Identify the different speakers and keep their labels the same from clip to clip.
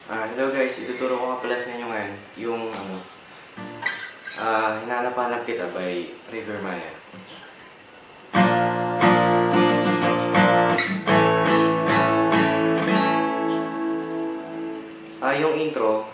Speaker 1: Hello guys, ituturo ko nga pala sa inyo ngayon yung Hinahanap-hanap Kita by River Maya. Yung intro,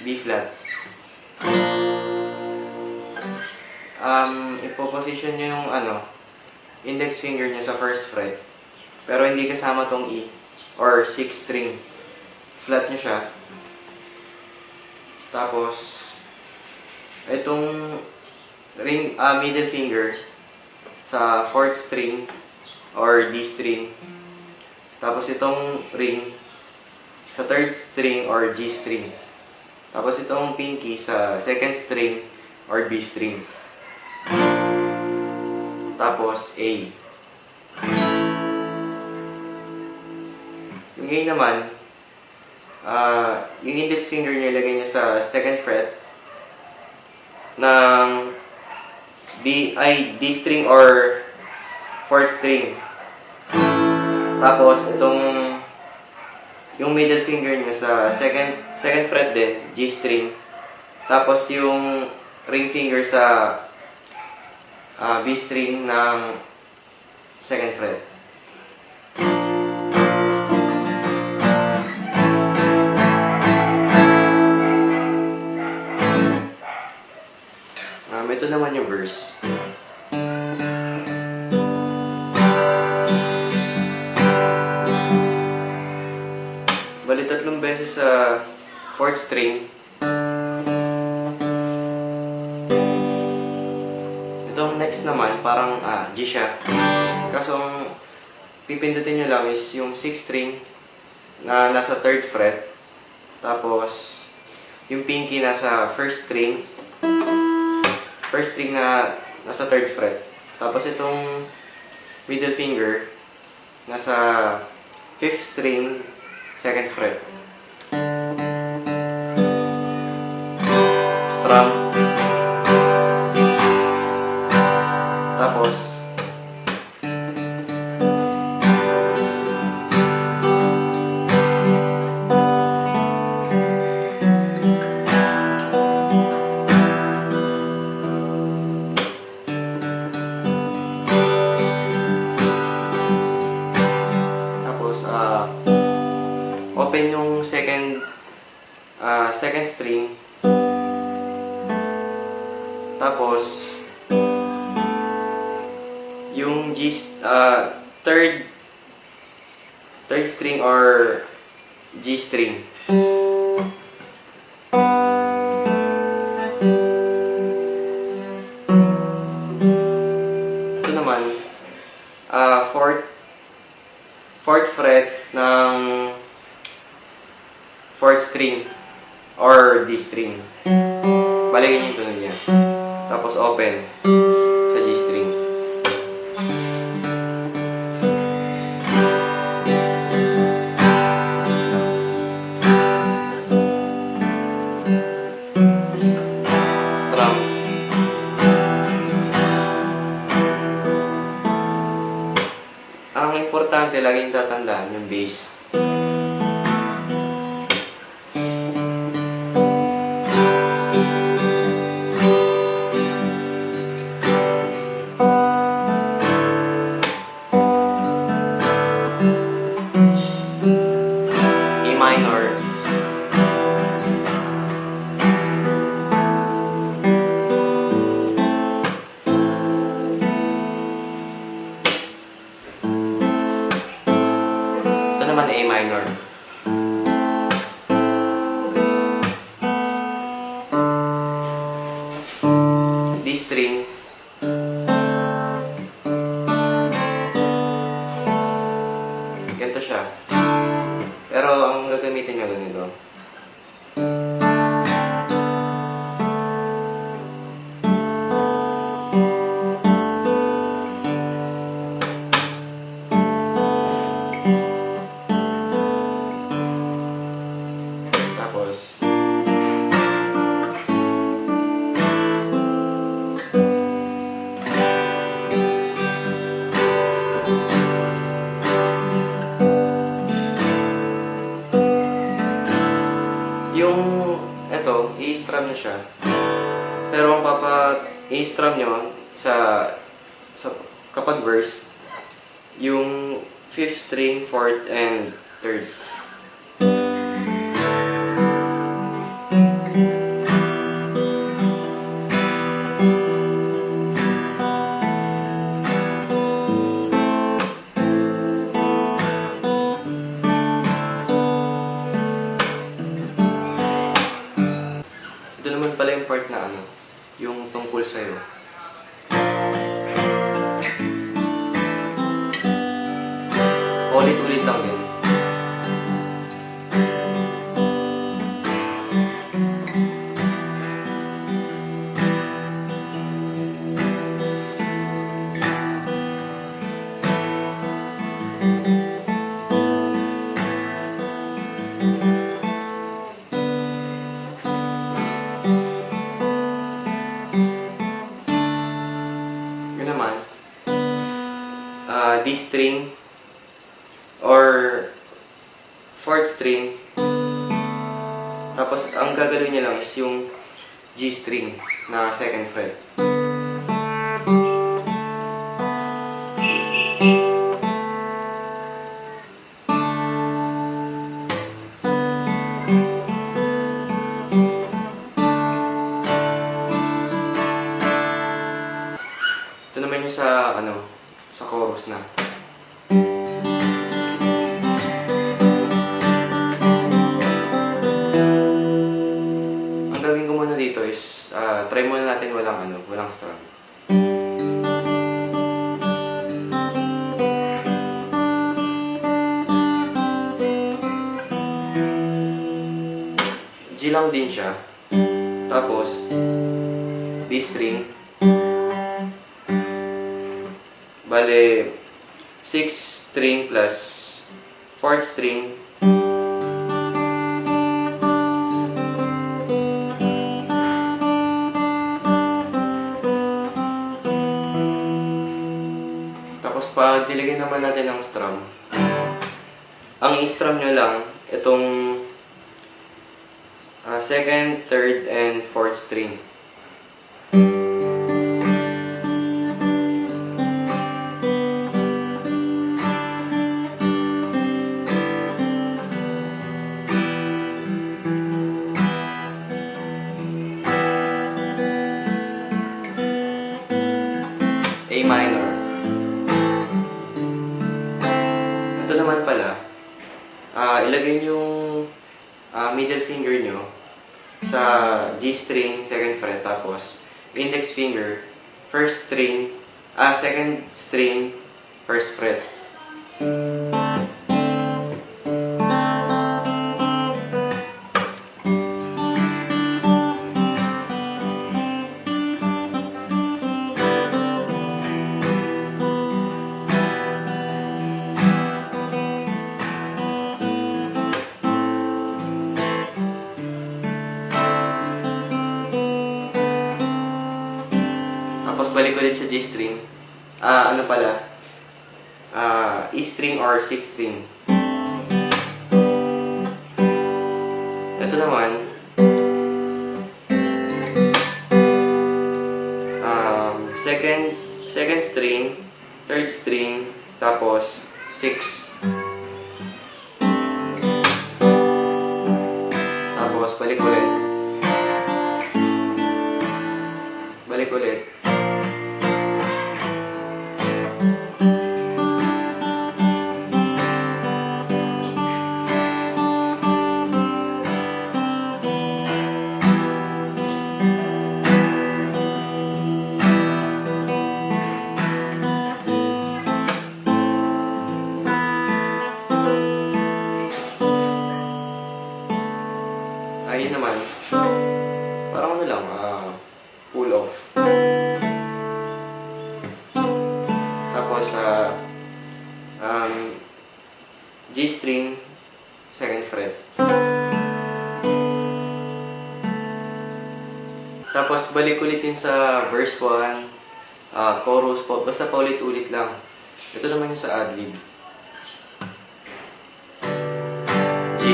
Speaker 1: B flat. Ipoposition nyo yung index finger nyo sa first fret, pero hindi kasama tong E or 6th string. Flat nyo siya. Tapos itong middle finger sa 4th string or D string. Tapos itong ring sa 3rd string or G string. Tapos itong pinky sa 2nd string or B string. Tapos A. Yung A naman, yung index finger nyo ilagay nyo sa 2nd fret ng D string or 4th string. Tapos itong yung middle finger nyo sa second fret din, G string. Tapos yung ring finger sa B string ng 2nd fret. Ito naman yung verse. Bali 3 beses sa 4th string. Itong next naman, parang G siya. Kaso ang pipindutin nyo lang is yung 6th string na nasa 3rd fret. Tapos yung pinky nasa 1st string. 1st string na nasa 3rd fret. Tapos itong middle finger nasa 5th string, 2nd fret. Strum. Tapos open yung second string. Tapos yung third string or G string. Ito naman fourth fret ng 4th string or D string. Balikin yung tunog niya. Tapos open sa G string. Strum. Ang importante, laging tatandaan yung bass. Minor. Ito naman A minor. D string. Ganito siya. Pero ang gagamitin nyo ganito. Tapos ano siya. Pero ang i-strum nyo sa kapag verse, yung 5th string, 4th, and 3rd. Ito naman pala yung part na ano, yung tungkol sa'yo. Ulit-ulit lang din. Yun naman, D string or 4th string. Tapos ang gagawin niya lang is yung G string na 2nd fret. Ito naman yung sa ano, sa chorus na. Ang gagawin ko muna dito is try muna natin walang strum. G lang din siya. Tapos D string. Bale, 6th string plus 4th string. Tapos pag dilagyan naman natin ng strum, ang i-strum nyo lang itong 2nd, 3rd, and 4th string. A minor. Ito naman pala, ilagay nyo yung middle finger nyo sa G string, 2nd fret, tapos index finger, 2nd string, 1st fret. Tapos balik ulit sa G string. E string or 6th string. Ito naman, second string, 3rd string, tapos 6. Tapos balik ulit. Balik ulit. Ayun naman, parang ano lang, pull off. Tapos G string, 2nd fret. Tapos balik ulitin sa verse 1, chorus po, basta paulit-ulit lang. Ito naman yung sa adlib. G.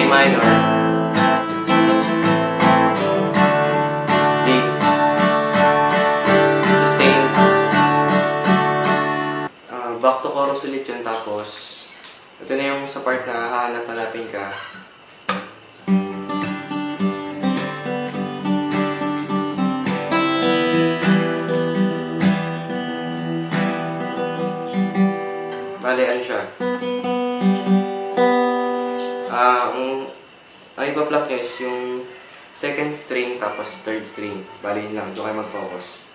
Speaker 1: minor, D, sustain, back to chorus ulit yun. Tapos ito na yung sa part na hahanap-hanapin ka. Bale, ano siya? Ang ipa-pluck is yung second string tapos third string. Bale, yun lang. Doon kayo mag-focus.